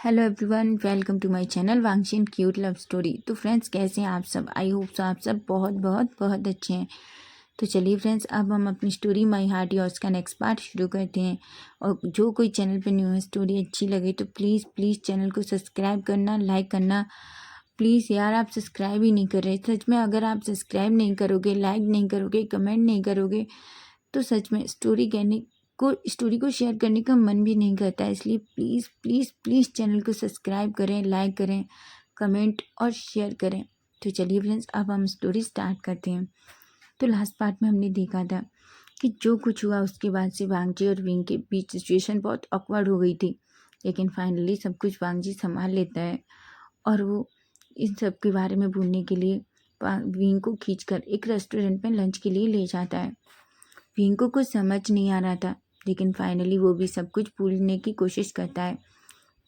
Hello everyone, welcome to my channel वांगशी and cute love story. तो friends, कैसे हैं आप सब? आई होप सो आप सब बहुत बहुत बहुत अच्छे हैं। तो चलिए फ्रेंड्स, अब हम अपनी स्टोरी माय हार्ट योर्स का नेक्स्ट पार्ट शुरू करते हैं। और जो कोई चैनल पे न्यू है, स्टोरी अच्छी लगे तो प्लीज़ प्लीज़ चैनल को सब्सक्राइब करना, लाइक करना। प्लीज़ यार, आप सब्सक्राइब ही नहीं कर रहे। सच में अगर आप सब्सक्राइब नहीं करोगे, लाइक नहीं करोगे, कमेंट नहीं करोगे तो सच में स्टोरी को शेयर करने का मन भी नहीं करता है। इसलिए प्लीज़ प्लीज़ प्लीज़ चैनल को सब्सक्राइब करें, लाइक करें, कमेंट और शेयर करें। तो चलिए फ्रेंड्स, अब हम स्टोरी स्टार्ट करते हैं। तो लास्ट पार्ट में हमने देखा था कि जो कुछ हुआ उसके बाद से वांगजी और विंग के बीच सिचुएशन बहुत ऑकवर्ड हो गई थी। लेकिन फाइनली सब कुछ वांगजी संभाल लेता है और वो इन सब के बारे में भूलने के लिए विंग को खींचकर एक रेस्टोरेंट में लंच के लिए ले जाता है। विंग को कुछ समझ नहीं आ रहा था, लेकिन फाइनली वो भी सब कुछ भूलने की कोशिश करता है।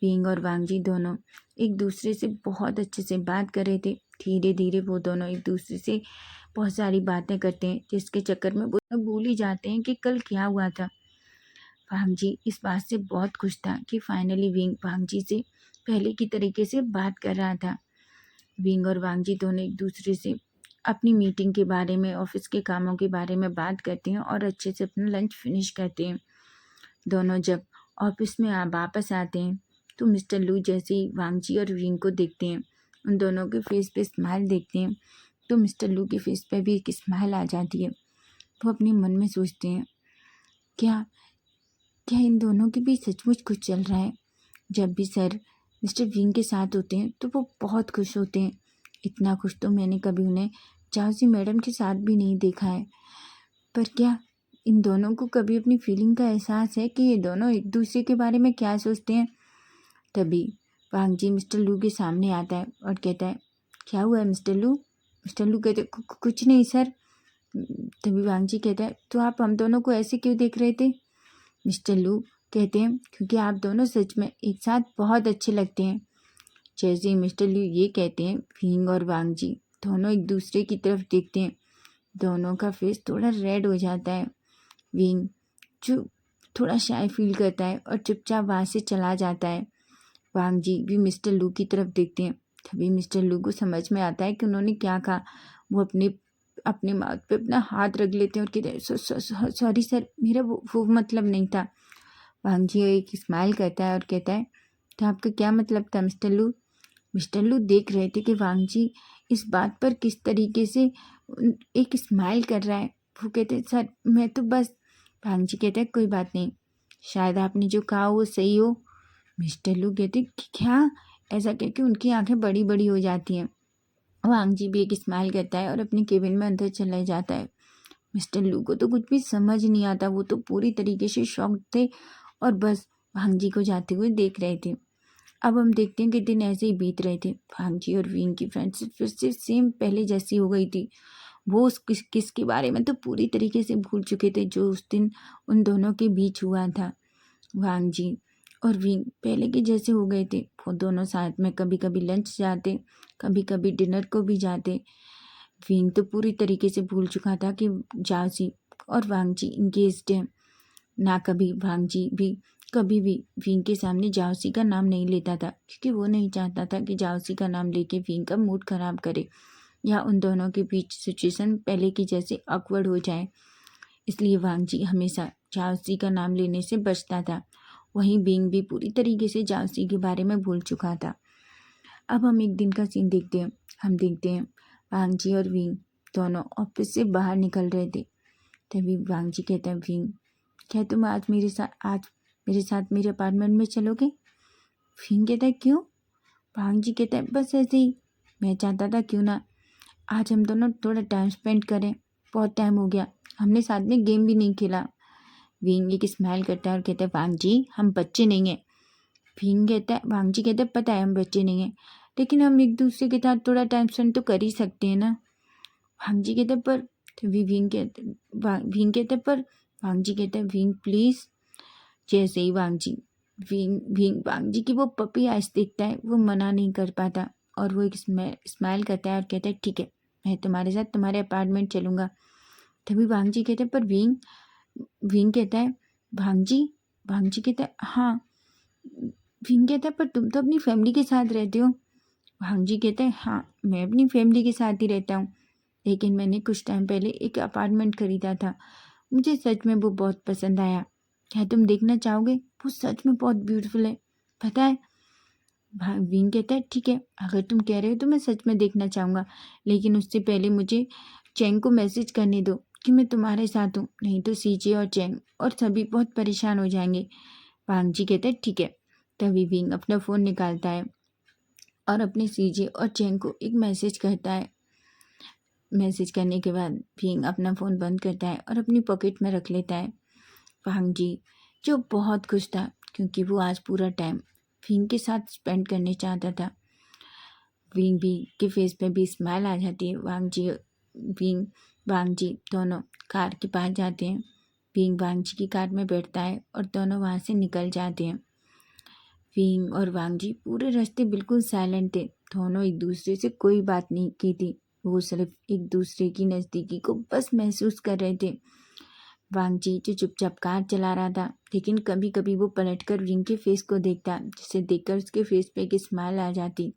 विंग और वांगजी दोनों एक दूसरे से बहुत अच्छे से बात कर रहे थे। धीरे धीरे वो दोनों एक दूसरे से बहुत सारी बातें करते हैं, जिसके चक्कर में वो भूल ही जाते हैं कि कल क्या हुआ था। वांगजी इस बात से बहुत खुश था कि फाइनली विंग वांगजी से पहले की तरीके से बात कर रहा था। विंग और वांगजी दोनों एक दूसरे से अपनी मीटिंग के बारे में, ऑफिस के कामों के बारे में बात करते हैं और अच्छे से अपना लंच फिनिश करते हैं। दोनों जब ऑफिस में वापस आते हैं तो मिस्टर लू जैसे ही वांगजी और विंग को देखते हैं, उन दोनों के फेस पे स्माइल देखते हैं तो मिस्टर लू के फेस पे भी एक स्माइल आ जाती है। वो अपने मन में सोचते हैं, क्या क्या इन दोनों के बीच सचमुच कुछ चल रहा है? जब भी सर मिस्टर विंग के साथ होते हैं तो वो बहुत खुश होते हैं। इतना खुश तो मैंने कभी उन्हें चाउसी मैडम के साथ भी नहीं देखा है। पर क्या इन दोनों को कभी अपनी फीलिंग का एहसास है कि ये दोनों एक दूसरे के बारे में क्या सोचते हैं? तभी वांगजी मिस्टर लू के सामने आता है और कहता है, क्या हुआ है मिस्टर लू? मिस्टर लू कहते, कुछ नहीं सर। तभी वांगजी कहता है, तो आप हम दोनों को ऐसे क्यों देख रहे थे? मिस्टर लू कहते हैं, क्योंकि आप दोनों सच में एक साथ बहुत अच्छे लगते हैं। जैसे ही मिस्टर लू ये कहते हैं, विंग और वांगजी दोनों एक दूसरे की तरफ देखते हैं। दोनों का फेस थोड़ा रेड हो जाता है। विंग जो थोड़ा शाय फील करता है और चुपचाप वहाँ से चला जाता है। वांगजी भी मिस्टर लू की तरफ देखते हैं। तभी मिस्टर लू को समझ में आता है कि उन्होंने क्या कहा। वो अपने अपने माउथ पे अपना हाथ रख लेते हैं और कहते हैं, सॉरी सर, मेरा वो मतलब नहीं था। वांगजी एक स्माइल करता है और कहता है, तो आपका क्या मतलब था मिस्टर लू? मिस्टर लू देख रहे थे कि वांगजी इस बात पर किस तरीके से एक स्माइल कर रहा है। वो कहते हैं, सर मैं तो बस। वांगजी कहते हैं, कोई बात नहीं, शायद आपने जो कहा वो सही हो। मिस्टर लू कहते कि क्या? ऐसा कह के उनकी आंखें बड़ी बड़ी हो जाती हैं। वांगजी भी एक स्माइल करता है और अपने केबिन में अंदर चला जाता है। मिस्टर लू को तो कुछ भी समझ नहीं आता। वो तो पूरी तरीके से शॉक्ड थे और बस वांगजी को जाते हुए देख रहे थे। अब हम देखते हैं कि दिन ऐसे ही बीत रहे थे। वांगजी और विंग की फ्रेंडशिप फिर से सेम पहले जैसी हो गई थी। वो उस किस के बारे में तो पूरी तरीके से भूल चुके थे जो उस दिन उन दोनों के बीच हुआ था। वांगजी और विंग पहले के जैसे हो गए थे। वो दोनों साथ में कभी कभी लंच जाते, कभी कभी डिनर को भी जाते। विंग तो पूरी तरीके से भूल चुका था कि जाओसी और वांगजी इंगेज्ड हैं। ना कभी वांगजी भी कभी भी विंग के सामने जाओसी का नाम नहीं लेता था, क्योंकि वो नहीं चाहता था कि जाओसी का नाम लेके विंग का मूड खराब करे या उन दोनों के बीच सिचुएशन पहले की जैसे awkward हो जाए। इसलिए वांगजी हमेशा जाओसी का नाम लेने से बचता था। वहीं विंग भी पूरी तरीके से जाओसी के बारे में भूल चुका था। अब हम एक दिन का सीन देखते हैं। हम देखते हैं वांगजी और विंग दोनों ऑफिस से बाहर निकल रहे थे। तभी वांगजी कहता है, विंग क्या तुम आज मेरे साथ मेरे अपार्टमेंट में चलोगे? विंग कहता है, क्यों? वांगजी कहता है, बस ऐसे ही। मैं चाहता था क्यों ना आज हम दोनों थोड़ा टाइम स्पेंड करें। बहुत टाइम हो गया, हमने साथ में गेम भी नहीं खेला। विंग एक स्माइल करता है और कहता है, वांगजी हम बच्चे नहीं हैं। वांगजी कहता है, पता है हम बच्चे नहीं हैं, लेकिन हम एक दूसरे के साथ थोड़ा टाइम स्पेंड तो कर ही सकते हैं ना। वांगजी कहता है, पर विंग कहता है, पर वांगजी कहता है, विंग प्लीज। जैसे ही वांगजी की वो पपी आइस देखता है, वो मना नहीं कर पाता और वो एक स्माइल करता है और कहता है, ठीक है, मैं तुम्हारे साथ तुम्हारे अपार्टमेंट चलूँगा। तभी वांगजी कहते हैं, पर विंग कहता है, वांगजी वांगजी कहता है, हाँ विंग कहता है पर तुम तो अपनी फैमिली के साथ रहते हो। वांग जी कहते हैं हाँ मैं अपनी फैमिली के साथ ही रहता हूँ, लेकिन मैंने कुछ टाइम पहले एक अपार्टमेंट खरीदा था। मुझे सच में वो बहुत पसंद आया। क्या तुम देखना चाहोगे? वो सच में बहुत ब्यूटीफुल है, पता है। विंग कहता है ठीक है, अगर तुम कह रहे हो तो मैं सच में देखना चाहूँगा, लेकिन उससे पहले मुझे चैंग को मैसेज करने दो कि मैं तुम्हारे साथ हूँ, नहीं तो सीजे और चैंग और सभी बहुत परेशान हो जाएंगे। वांग जी कहते हैं ठीक है। तभी विंग अपना फ़ोन निकालता है और अपने सीजे और चैंग को एक मैसेज करता है। मैसेज करने के बाद विंग अपना फ़ोन बंद करता है और अपनी पॉकेट में रख लेता है। वांग जी जो बहुत खुश था क्योंकि वो आज पूरा टाइम विंग के साथ स्पेंड करने चाहता था। विंग भी के फेस पे भी स्माइल आ जाती है। विंग वांग जी दोनों कार के पास जाते हैं। विंग वांग जी की कार में बैठता है और दोनों वहाँ से निकल जाते हैं। विंग और वांग जी पूरे रास्ते बिल्कुल साइलेंट थे। दोनों एक दूसरे से कोई बात नहीं की थी, वो सिर्फ एक दूसरे की नज़दीकी को बस महसूस कर रहे थे। वांग जी जो चुपचाप कार चला रहा था, लेकिन कभी कभी वो पलटकर विंग के फेस को देखता, जिसे देखकर उसके फेस पे एक स्माइल आ जाती।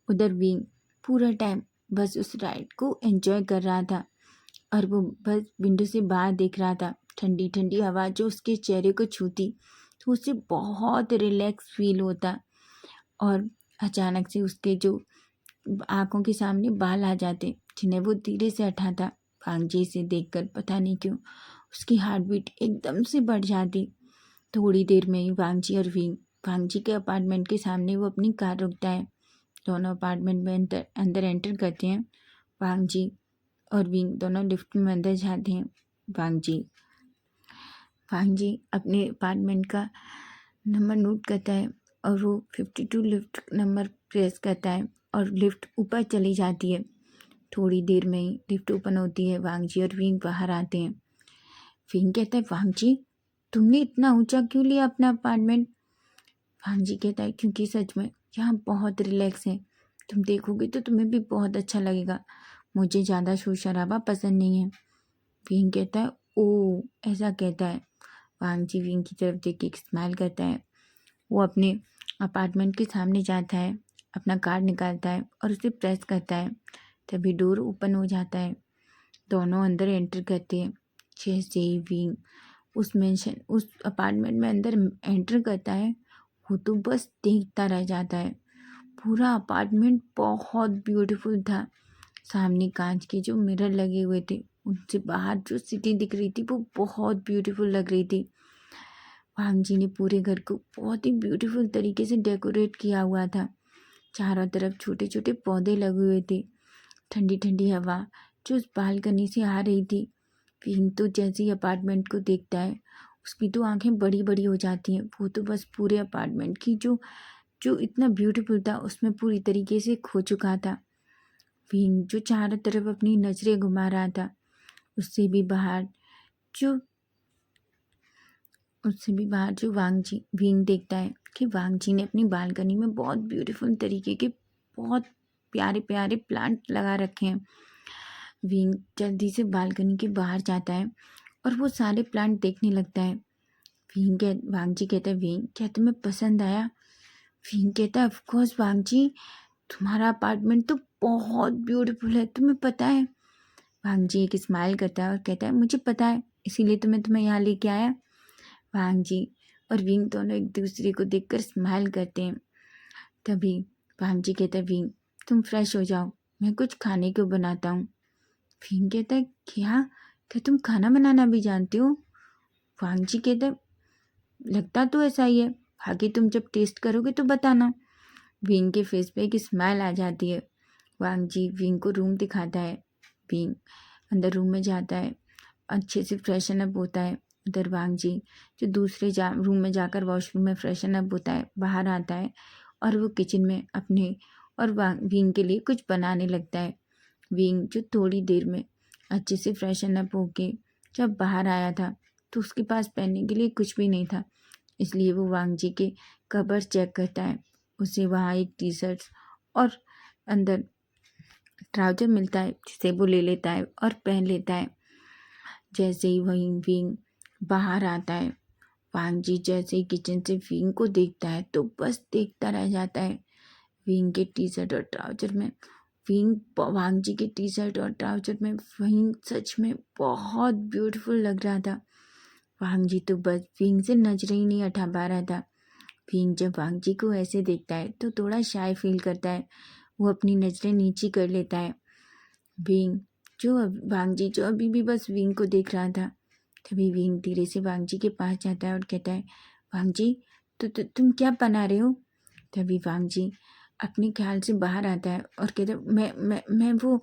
उधर विंग पूरा टाइम बस उस राइड को एंजॉय कर रहा था और वो बस विंडो से बाहर देख रहा था। ठंडी ठंडी हवा जो उसके चेहरे को छूती तो उसे बहुत रिलैक्स फील होता। और अचानक से उसके जो आंखों के सामने बाल आ जाते, जिन्हें वो धीरे से हटाता। भांजी से देखकर पता नहीं क्यों उसकी हार्ट बीट एकदम से बढ़ जाती। थोड़ी देर में ही वांगजी और विंग वांगजी के अपार्टमेंट के सामने वो अपनी कार रुकता है। दोनों अपार्टमेंट में अंदर एंटर करते हैं। वांगजी और विंग दोनों लिफ्ट में अंदर जाते हैं। वांगजी वांगजी अपने अपार्टमेंट का नंबर नोट करता है और वो 52 लिफ्ट नंबर प्रेस करता है और लिफ्ट ऊपर चली जाती है। थोड़ी देर में ही लिफ्ट ओपन होती है। वांगजी और विंग बाहर आते हैं। विंग कहता है वांगजी तुमने इतना ऊंचा क्यों लिया अपना अपार्टमेंट? वांगजी कहता है क्योंकि सच में यहाँ बहुत रिलैक्स है, तुम देखोगे तो तुम्हें भी बहुत अच्छा लगेगा। मुझे ज़्यादा शोर शराबा पसंद नहीं है। विंग कहता है ओ ऐसा कहता है। वांगजी विंग की तरफ देख के एक स्माइल करता है। वो अपने अपार्टमेंट के सामने जाता है, अपना कार्ड निकालता है और उसे प्रेस करता है। तभी डोर ओपन हो जाता है। दोनों अंदर एंटर करते हैं। जैसे ही विंग उस अपार्टमेंट में अंदर एंटर करता है, वो तो बस देखता रह जाता है। पूरा अपार्टमेंट बहुत ब्यूटीफुल था। सामने कांच के जो मिरर लगे हुए थे, उनसे बाहर जो सिटी दिख रही थी वो बहुत ब्यूटीफुल लग रही थी। वांग जी ने पूरे घर को बहुत ही ब्यूटीफुल तरीके से डेकोरेट किया हुआ था। चारों तरफ छोटे छोटे पौधे लगे हुए थे। ठंडी ठंडी हवा जो उस बालकनी से आ रही थी। विंग तो जैसे ही अपार्टमेंट को देखता है, उसकी तो आंखें बड़ी बड़ी हो जाती हैं। वो तो बस पूरे अपार्टमेंट की जो जो इतना ब्यूटीफुल था उसमें पूरी तरीके से खो चुका था। विंग जो चारों तरफ अपनी नज़रें घुमा रहा था, उससे भी बाहर जो वांग जी विंग देखता है कि वांग जी ने अपनी बालकनी में बहुत ब्यूटीफुल तरीके के बहुत प्यारे प्यारे प्लांट लगा रखे हैं। विंग जल्दी से बालकनी के बाहर जाता है और वो सारे प्लांट देखने लगता है। वांग जी कहता है विंग क्या तुम्हें पसंद आया? विंग कहता है ऑफ कोर्स वांग जी, तुम्हारा अपार्टमेंट तो बहुत ब्यूटीफुल है, तुम्हें पता है। वांग जी एक स्माइल करता है और कहता है मुझे पता है, इसीलिए तो मैं तुम्हें यहाँ लेके आया। वांग जी और विंग दोनों एक दूसरे को देखकर स्माइल करते हैं। तभी वांग जी कहता है विंग तुम फ्रेश हो जाओ, मैं कुछ खाने को बनाता हूँ। विंग कहता है क्या तुम खाना बनाना भी जानते हो? वांग जी कहता है लगता तो ऐसा ही है, आगे तुम जब टेस्ट करोगे तो बताना। विंग के फेस पे एक स्माइल आ जाती है। वांग जी विंग को रूम दिखाता है। विंग अंदर रूम में जाता है, अच्छे से फ्रेशन अप होता है। उधर वांग जी जो दूसरे रूम में जाकर वॉशरूम में फ्रेशन अप होता है, बाहर आता है और वो किचन में अपने और विंग के लिए कुछ बनाने लगता है। विंग जो थोड़ी देर में अच्छे से फ्रेशन अप होके जब बाहर आया था, तो उसके पास पहनने के लिए कुछ भी नहीं था। इसलिए वो वांग जी के कबर चेक करता है। उसे वहाँ एक टी शर्ट और अंदर ट्राउजर मिलता है, जिसे वो ले लेता है और पहन लेता है। जैसे ही वही विंग बाहर आता है, वांग जी जैसे ही किचन से विंग को देखता है तो बस देखता रह जाता है। विंग के टी शर्ट और ट्राउजर में वांग जी के टी शर्ट और ट्राउजर में विंग सच में बहुत ब्यूटीफुल लग रहा था। वांग जी तो बस विंग से नजर ही नहीं हटा पा रहा था। विंग जब वांग जी को ऐसे देखता है तो थोड़ा शाय फील करता है। वो अपनी नजरें नीची कर लेता है। वांग जी जो अभी भी बस विंग को देख रहा था। तभी विंग धीरे से वांग जी के पास जाता है और कहता है, वांग जी तुम क्या बना रहे हो? तभी वांग जी अपने ख्याल से बाहर आता है और कहता है, मैं वो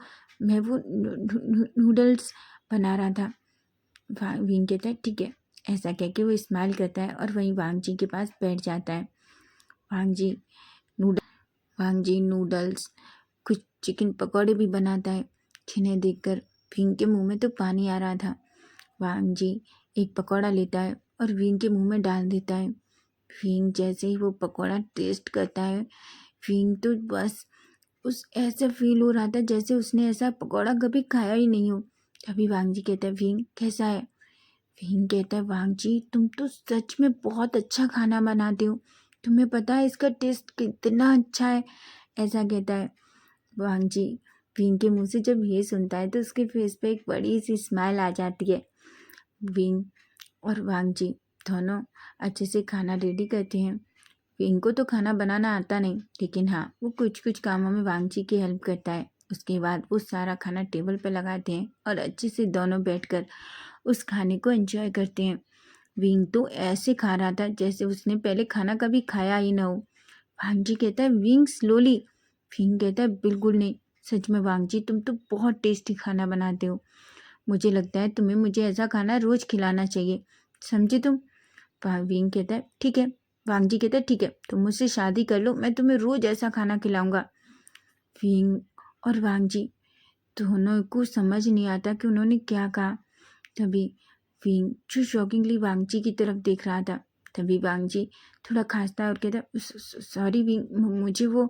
नूडल्स बना रहा था। विंग कहता है ठीक है। ऐसा कह के वो स्माइल करता है और वहीं वांग जी के पास बैठ जाता है। वांग जी नूडल्स, कुछ चिकन पकौड़े भी बनाता है, जिन्हें देखकर विंग के मुंह में तो पानी आ रहा था। वांग जी एक पकौड़ा लेता है और विंग के मुंह में डाल देता है। विंग जैसे ही वो पकौड़ा टेस्ट करता है, विंग तो बस उस ऐसा फील हो रहा था जैसे उसने ऐसा पकौड़ा कभी खाया ही नहीं हो। तभी वांग जी कहता है, विंग कैसा है? विंग कहता है, वांग जी तुम तो सच में बहुत अच्छा खाना बनाते हो, तुम्हें पता है इसका टेस्ट कितना अच्छा है। ऐसा कहता है वांग जी। विंग के मुंह से जब ये सुनता है तो उसके फेस पे एक बड़ी सी स्माइल आ जाती है। विंग और वांग जी दोनों अच्छे से खाना रेडी करते हैं। विंग को तो खाना बनाना आता नहीं, लेकिन हाँ वो कुछ कुछ कामों में वांग जी की हेल्प करता है। उसके बाद वो सारा खाना टेबल पर लगाते हैं और अच्छे से दोनों बैठकर उस खाने को एंजॉय करते हैं। विंग तो ऐसे खा रहा था जैसे उसने पहले खाना कभी खाया ही ना हो। वांग जी कहता है, विंग स्लोली। विंग कहता है, बिल्कुल नहीं, सच में वांग जी तुम तो बहुत टेस्टी खाना बनाते हो। मुझे लगता है तुम्हें मुझे ऐसा खाना रोज खिलाना चाहिए, समझे तुम? विंग कहता है ठीक है। वांग जी कहता है ठीक है, तुम मुझसे शादी कर लो, मैं तुम्हें रोज ऐसा खाना खिलाऊंगा। विंग और वांग जी दोनों को समझ नहीं आता कि उन्होंने क्या कहा। तभी विंग जो शॉकिंगली वांग जी की तरफ देख रहा था, तभी वांग जी थोड़ा खांसता है और कहता है, सॉरी विंग, मुझे वो।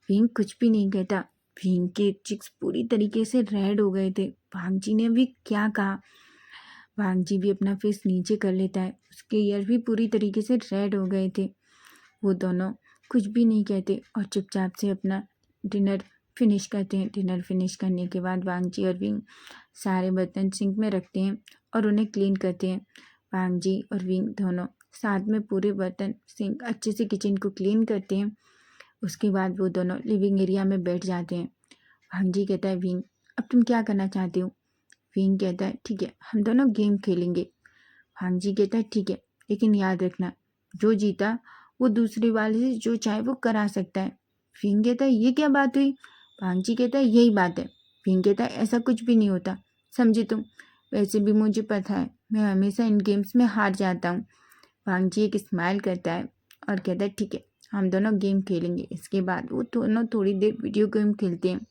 विंग कुछ भी नहीं कहता। विंग के चिक्स पूरी तरीके से रेड हो गए थे। वांग जी ने अभी क्या कहा? वांग जी भी अपना फेस नीचे कर लेता है, उसके ईयर भी पूरी तरीके से रेड हो गए थे। वो दोनों कुछ भी नहीं कहते और चुपचाप से अपना डिनर फिनिश करते हैं। डिनर फिनिश करने के बाद वांग जी और विंग सारे बर्तन सिंक में रखते हैं और उन्हें क्लीन करते हैं। वांग जी और विंग दोनों साथ में पूरे बर्तन सिंक अच्छे से किचन को क्लीन करते हैं। उसके बाद वो दोनों लिविंग एरिया में बैठ जाते हैं। वांग जी कहता है, विंग अब तुम क्या करना चाहते हो? विंग कहता है ठीक है, हम दोनों गेम खेलेंगे। वांग जी कहता है ठीक है, लेकिन याद रखना जो जीता वो दूसरे वाले से जो चाहे वो करा सकता है। विंग कहता है ये क्या बात हुई? वांग जी कहता है यही बात है। विंग कहता है ऐसा कुछ भी नहीं होता, समझे तुम? वैसे भी मुझे पता है मैं हमेशा इन गेम्स में हार जाता हूँ। वांग जी एक स्माइल करता है और कहता है ठीक है, हम दोनों गेम खेलेंगे। इसके बाद वो दोनों थोड़ी देर वीडियो गेम खेलते हैं।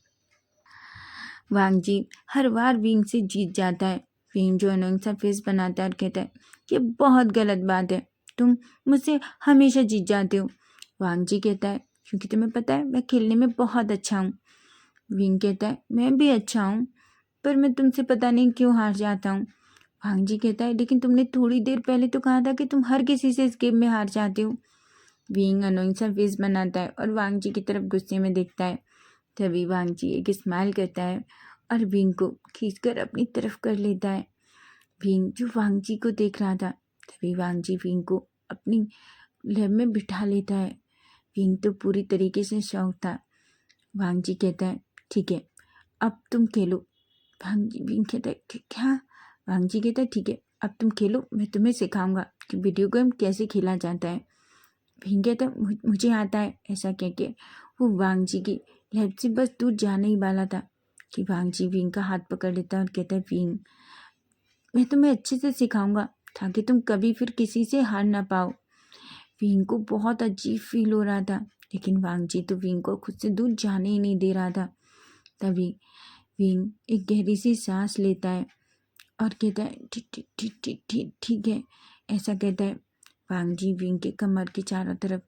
वांग जी हर बार विंग से जीत जाता है। विंग जो अनोइंग सा फेस बनाता है और कहता है ये बहुत गलत बात है, तुम मुझसे हमेशा जीत जाते हो। वांग जी कहता है क्योंकि तुम्हें पता है मैं खेलने में बहुत अच्छा हूँ। विंग कहता है मैं भी अच्छा हूँ, पर मैं तुमसे पता नहीं क्यों हार जाता हूँ। वांग जी कहता है लेकिन तुमने थोड़ी देर पहले तो कहा था कि तुम हर किसी से इस गेम में हार जाते हो। विंग अनोइंग सा फेस बनाता है और वांग जी की तरफ गुस्से में देखता है। तभी वांग जी एक स्माइल करता है और विंग को खींचकर अपनी तरफ कर लेता है। विंग जो वांग जी को देख रहा था, तभी वांग जी विंग को अपनी लैब में बिठा लेता है। विंग तो पूरी तरीके से शौक था। वांग जी कहता है ठीक है, अब तुम खेलो। विंग कहता है क्या? वांग जी कहता है ठीक है, अब तुम खेलो, मैं तुम्हें सिखाऊंगा कि वीडियो गेम कैसे खेला जाता है। विंग कहता है मुझे आता है। ऐसा कह के वो वांग जी की लैब से बस दूर जाने ही वाला था कि वांग जी विंग का हाथ पकड़ लेता है और कहता है, विंग मैं तुम्हें अच्छे से सिखाऊंगा ताकि तुम कभी फिर किसी से हार ना पाओ। विंग को बहुत अजीब फील हो रहा था, लेकिन वांग जी तो विंग को खुद से दूर जाने ही नहीं दे रहा था। तभी विंग एक गहरी सी सांस लेता है और कहता है ठीक ठीक ठीक ठीक ठीक ठीक है। ऐसा कहता है। वांग जी विंग के कमर के चारों तरफ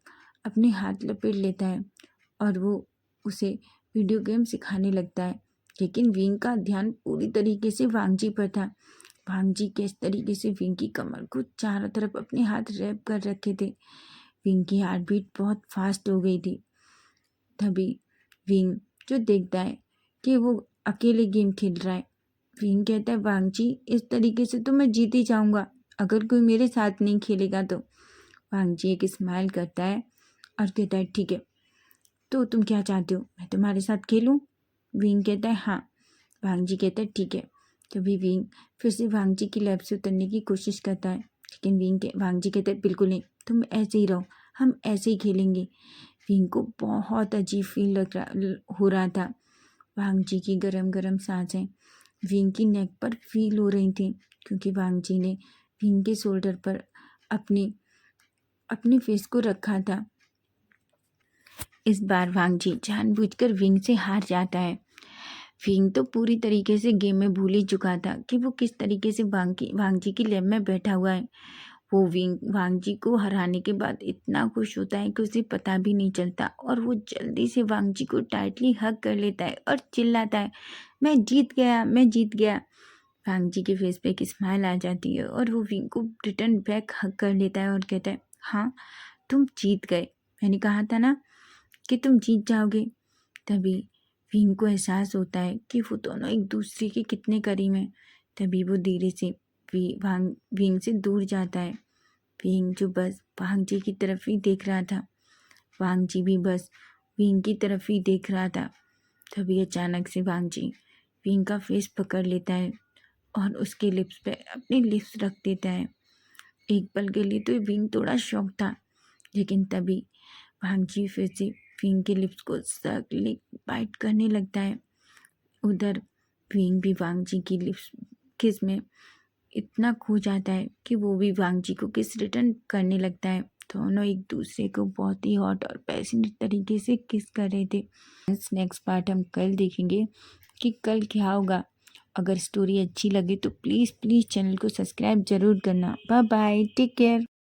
अपने हाथ लपेट लेता है और वो उसे वीडियो गेम सिखाने लगता है, लेकिन विंग का ध्यान पूरी तरीके से वांग जी पर था। भांग जी किस तरीके से विंग की कमर को चारों तरफ अपने हाथ रैप कर रखे थे। विंग की हार्ट बीट बहुत फास्ट हो गई थी। तभी विंग जो देखता है कि वो अकेले गेम खेल रहा है। विंग कहता है, वांग जी इस तरीके से तो मैं जीत ही जाऊंगा अगर कोई मेरे साथ नहीं खेलेगा तो। वांग जी एक स्माइल करता है और कहता है, ठीक है तो तुम क्या चाहते हो, मैं तुम्हारे साथ खेलूं? विंग कहता है, हाँ। वांग जी कहता है, ठीक है। तभी विंग फिर से वांग जी की लैब से उतरने की कोशिश करता है, लेकिन वांग जी कहते हैं, बिल्कुल नहीं, तुम ऐसे ही रहो, हम ऐसे ही खेलेंगे। विंग को बहुत अजीब फील हो रहा था। वांग जी की गरम गरम सांसें विंग की नेक पर फील हो रही थी, क्योंकि वांग जी ने विंग के शोल्डर पर अपनी अपने फेस को रखा था। इस बार वांग जी जानबूझकर विंग से हार जाता है। विंग तो पूरी तरीके से गेम में भूल ही चुका था कि वो किस तरीके से वांग जी की लैब में बैठा हुआ है। वो वांग जी को हराने के बाद इतना खुश होता है कि उसे पता भी नहीं चलता, और वो जल्दी से वांग जी को टाइटली हग कर लेता है और चिल्लाता है, मैं जीत गया, मैं जीत गया। वांग जी के फेस पे एक स्माइल आ जाती है और वो विंग को रिटर्न बैक हग कर लेता है और कहता है, हाँ तुम जीत गए, मैंने कहा था ना कि तुम जीत जाओगे। तभी विंग को एहसास होता है कि वो दोनों एक दूसरे के कितने करीब हैं। तभी वो धीरे से विंग से दूर जाता है। विंग जो बस वांग जी की तरफ ही देख रहा था, वांग जी भी बस विंग की तरफ ही देख रहा था। तभी अचानक से वांग जी विंग का फेस पकड़ लेता है और उसके लिप्स पे अपनी लिप्स रख देता है। एक पल के लिए तो विंग थोड़ा शॉक था, लेकिन तभी वांग जी फिर से विंग के लिप्स को सगली बाइट करने लगता है। उधर विंग भी वांग जी की लिप्स किस में इतना खो जाता है कि वो भी वांग जी को किस रिटर्न करने लगता है। दोनों एक दूसरे को बहुत ही हॉट और पैशनेट तरीके से किस कर रहे थे। नेक्स्ट पार्ट हम कल देखेंगे कि कल क्या होगा। अगर स्टोरी अच्छी लगे तो प्लीज़ प्लीज़ चैनल को सब्सक्राइब ज़रूर करना। Bye bye, take care.